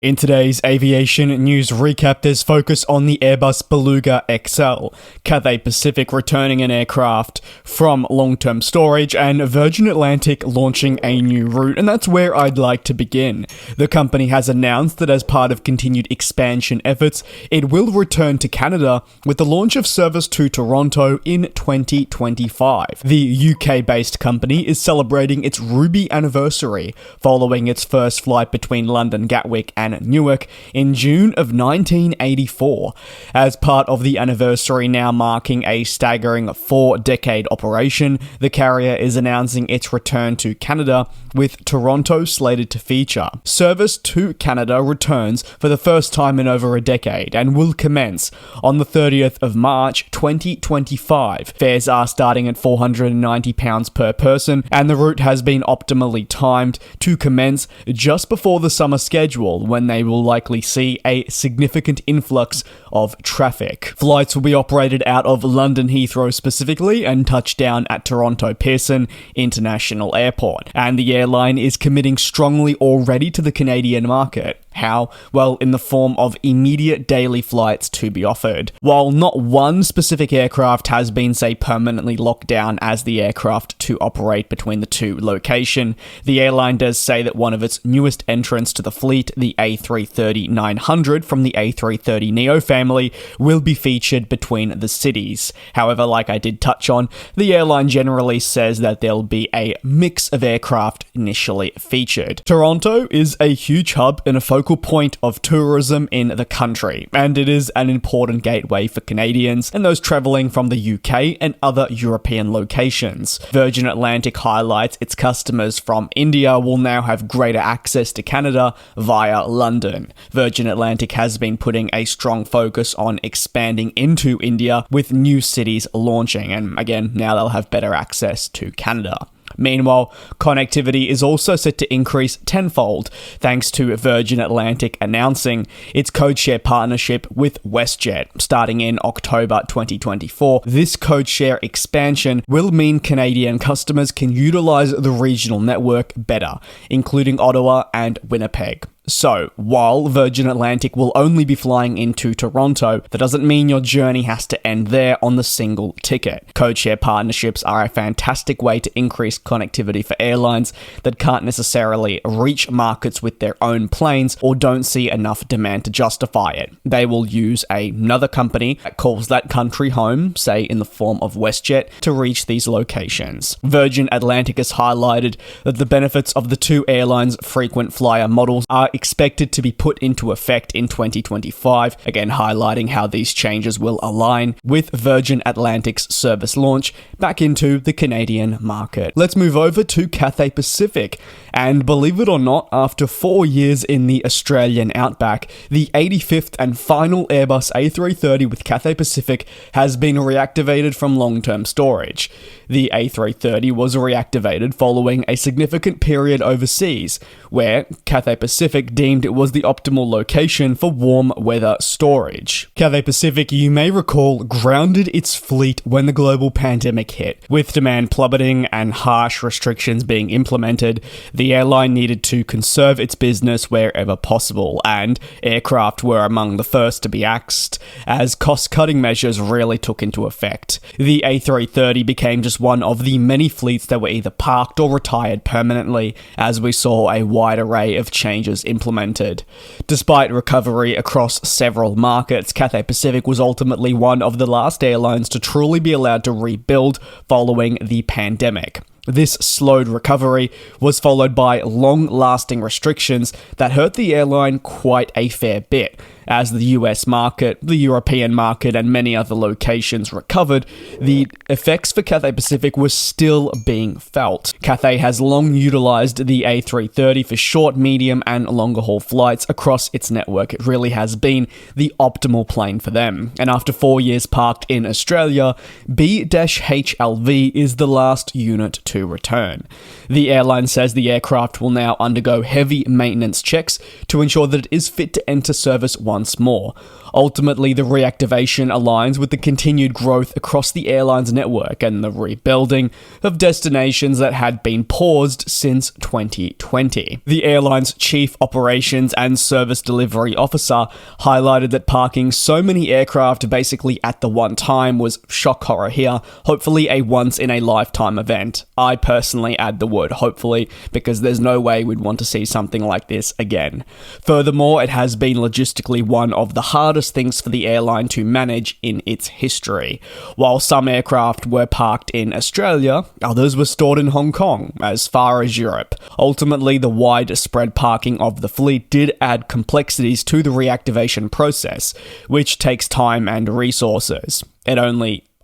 In today's aviation news recap, there's focus on the Airbus BelugaXL, Cathay Pacific returning an aircraft from long-term storage, and Virgin Atlantic launching a new route, and that's where I'd like to begin. The company has announced that as part of continued expansion efforts, it will return to Canada with the launch of service to Toronto in 2025. The UK-based company is celebrating its Ruby anniversary, following its first flight between London Gatwick and Newark in June of 1984. As part of the anniversary now marking a staggering 4-decade operation, the carrier is announcing its return to Canada, with Toronto slated to feature. Service to Canada returns for the first time in over a decade and will commence on the 30th of March 2025. Fares are starting at £490 per person, and the route has been optimally timed to commence just before the summer schedule, when they will likely see a significant influx of traffic. Flights will be operated out of London Heathrow specifically and touch down at Toronto Pearson International Airport, and the airline is committing strongly already to the Canadian market. How? Well, in the form of immediate daily flights to be offered. While not one specific aircraft has been, say, permanently locked down as the aircraft to operate between the two locations, the airline does say that one of its newest entrants to the fleet, the A330-900 from the A330neo family, will be featured between the cities. However, like I did touch on, the airline generally says that there'll be a mix of aircraft initially featured. Toronto is a huge hub and a focal point of tourism in the country, and it is an important gateway for Canadians and those travelling from the UK and other European locations. Virgin Atlantic highlights its customers from India will now have greater access to Canada via London. Virgin Atlantic has been putting a strong focus on expanding into India, with new cities launching, and again, now they'll have better access to Canada. Meanwhile, connectivity is also set to increase tenfold thanks to Virgin Atlantic announcing its codeshare partnership with WestJet starting in October 2024. This codeshare expansion will mean Canadian customers can utilize the regional network better, including Ottawa and Winnipeg. So, while Virgin Atlantic will only be flying into Toronto, that doesn't mean your journey has to end there on the single ticket. Codeshare partnerships are a fantastic way to increase connectivity for airlines that can't necessarily reach markets with their own planes or don't see enough demand to justify it. They will use another company that calls that country home, say in the form of WestJet, to reach these locations. Virgin Atlantic has highlighted that the benefits of the two airlines' frequent flyer models are expected to be put into effect in 2025, again highlighting how these changes will align with Virgin Atlantic's service launch back into the Canadian market. Let's move over to Cathay Pacific, and believe it or not, after 4 years in the Australian outback, the 85th and final Airbus A330 with Cathay Pacific has been reactivated from long-term storage. The A330 was reactivated following a significant period overseas, where Cathay Pacific deemed it was the optimal location for warm weather storage. Cathay Pacific, you may recall, grounded its fleet when the global pandemic hit. With demand plummeting and harsh restrictions being implemented, the airline needed to conserve its business wherever possible, and aircraft were among the first to be axed as cost-cutting measures really took into effect. The A330 became just one of the many fleets that were either parked or retired permanently, as we saw a wide array of changes implemented. Despite recovery across several markets, Cathay Pacific was ultimately one of the last airlines to truly be allowed to rebuild following the pandemic. This slowed recovery was followed by long-lasting restrictions that hurt the airline quite a fair bit. As the US market, the European market, and many other locations recovered, the effects for Cathay Pacific were still being felt. Cathay has long utilized the A330 for short, medium, and longer haul flights across its network. It really has been the optimal plane for them. And after 4 years parked in Australia, B-HLV is the last unit to return. The airline says the aircraft will now undergo heavy maintenance checks to ensure that it is fit to enter service once more. Ultimately, the reactivation aligns with the continued growth across the airline's network and the rebuilding of destinations that had been paused since 2020. The airline's chief operations and service delivery officer highlighted that parking so many aircraft basically at the one time was shock horror here, hopefully a once-in-a-lifetime event. I personally add the word hopefully because there's no way we'd want to see something like this again. Furthermore, it has been logistically one of the hardest things for the airline to manage in its history. While some aircraft were parked in Australia, others were stored in Hong Kong, as far as Europe. Ultimately, the widespread parking of the fleet did add complexities to the reactivation process, which takes time and resources.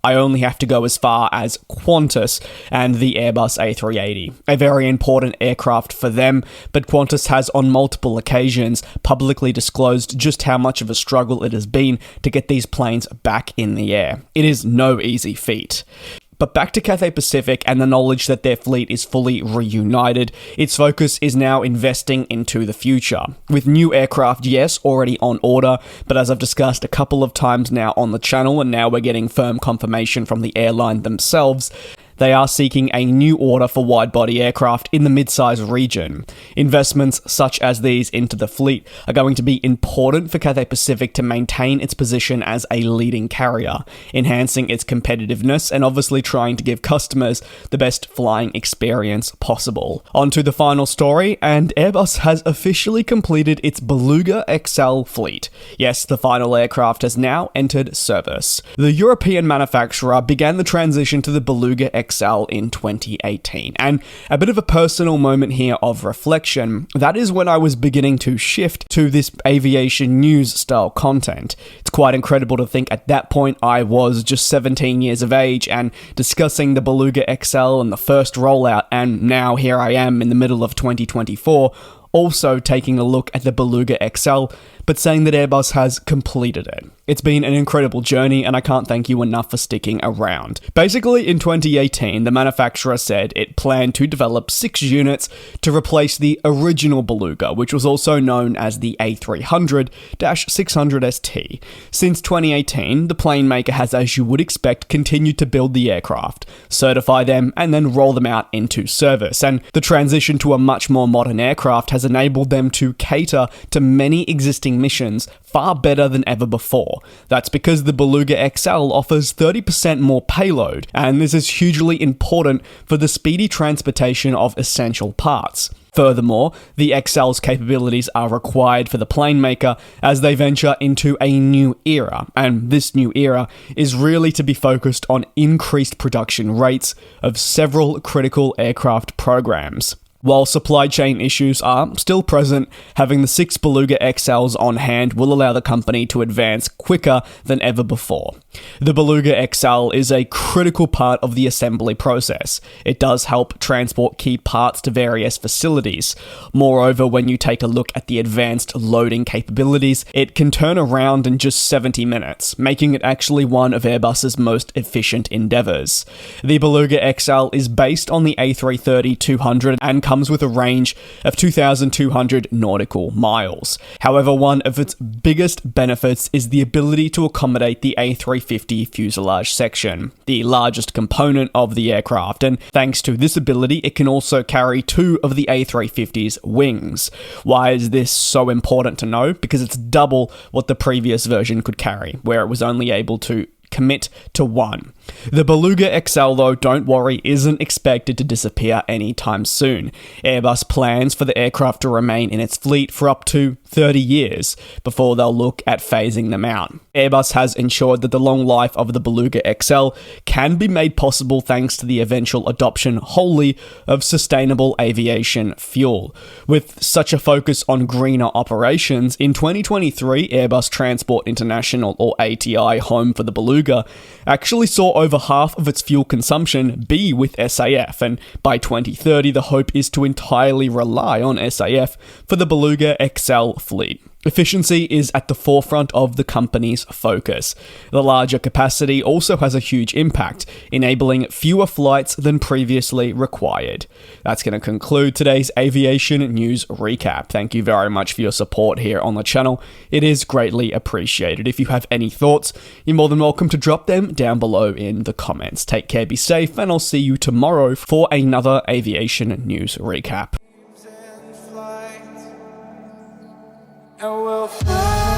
I only have to go as far as Qantas and the Airbus A380, a very important aircraft for them, but Qantas has on multiple occasions publicly disclosed just how much of a struggle it has been to get these planes back in the air. It is no easy feat. But back to Cathay Pacific and the knowledge that their fleet is fully reunited, its focus is now investing into the future. With new aircraft, yes, already on order, but as I've discussed a couple of times now on the channel, and now we're getting firm confirmation from the airline themselves, they are seeking a new order for wide-body aircraft in the mid-size region. Investments such as these into the fleet are going to be important for Cathay Pacific to maintain its position as a leading carrier, enhancing its competitiveness and obviously trying to give customers the best flying experience possible. On to the final story, and Airbus has officially completed its BelugaXL fleet. Yes, the final aircraft has now entered service. The European manufacturer began the transition to the BelugaXL in 2018. And a bit of a personal moment here of reflection, that is when I was beginning to shift to this aviation news style content. It's quite incredible to think at that point I was just 17 years of age and discussing the BelugaXL and the first rollout, and now here I am in the middle of 2024 also taking a look at the BelugaXL, but saying that Airbus has completed it. It's been an incredible journey, and I can't thank you enough for sticking around. Basically, in 2018, the manufacturer said it planned to develop 6 units to replace the original Beluga, which was also known as the A330-600ST. Since 2018, the plane maker has, as you would expect, continued to build the aircraft, certify them, and then roll them out into service. And the transition to a much more modern aircraft has enabled them to cater to many existing missions far better than ever before. That's because the BelugaXL offers 30% more payload, and this is hugely important for the speedy transportation of essential parts. Furthermore, the XL's capabilities are required for the plane maker as they venture into a new era, and this new era is really to be focused on increased production rates of several critical aircraft programs. While supply chain issues are still present, having the 6 BelugaXLs on hand will allow the company to advance quicker than ever before. The BelugaXL is a critical part of the assembly process. It does help transport key parts to various facilities. Moreover, when you take a look at the advanced loading capabilities, it can turn around in just 70 minutes, making it actually one of Airbus's most efficient endeavors. The BelugaXL is based on the A330-200 and comes with a range of 2,200 nautical miles. However, one of its biggest benefits is the ability to accommodate the A350 fuselage section, the largest component of the aircraft, and thanks to this ability, it can also carry 2 of the A350's wings. Why is this so important to know? Because it's double what the previous version could carry, where it was only able to commit to 1. The BelugaXL, though, don't worry, isn't expected to disappear anytime soon. Airbus plans for the aircraft to remain in its fleet for up to 30 years before they'll look at phasing them out. Airbus has ensured that the long life of the BelugaXL can be made possible thanks to the eventual adoption wholly of sustainable aviation fuel. With such a focus on greener operations, in 2023, Airbus Transport International, or ATI, home for the Beluga, actually saw over half of its fuel consumption be with SAF, and by 2030 the hope is to entirely rely on SAF for the BelugaXL fleet. Efficiency is at the forefront of the company's focus. The larger capacity also has a huge impact, enabling fewer flights than previously required. That's going to conclude today's aviation news recap. Thank you very much for your support here on the channel. It is greatly appreciated. If you have any thoughts, you're more than welcome to drop them down below in the comments. Take care, be safe, and I'll see you tomorrow for another aviation news recap. And we'll fly.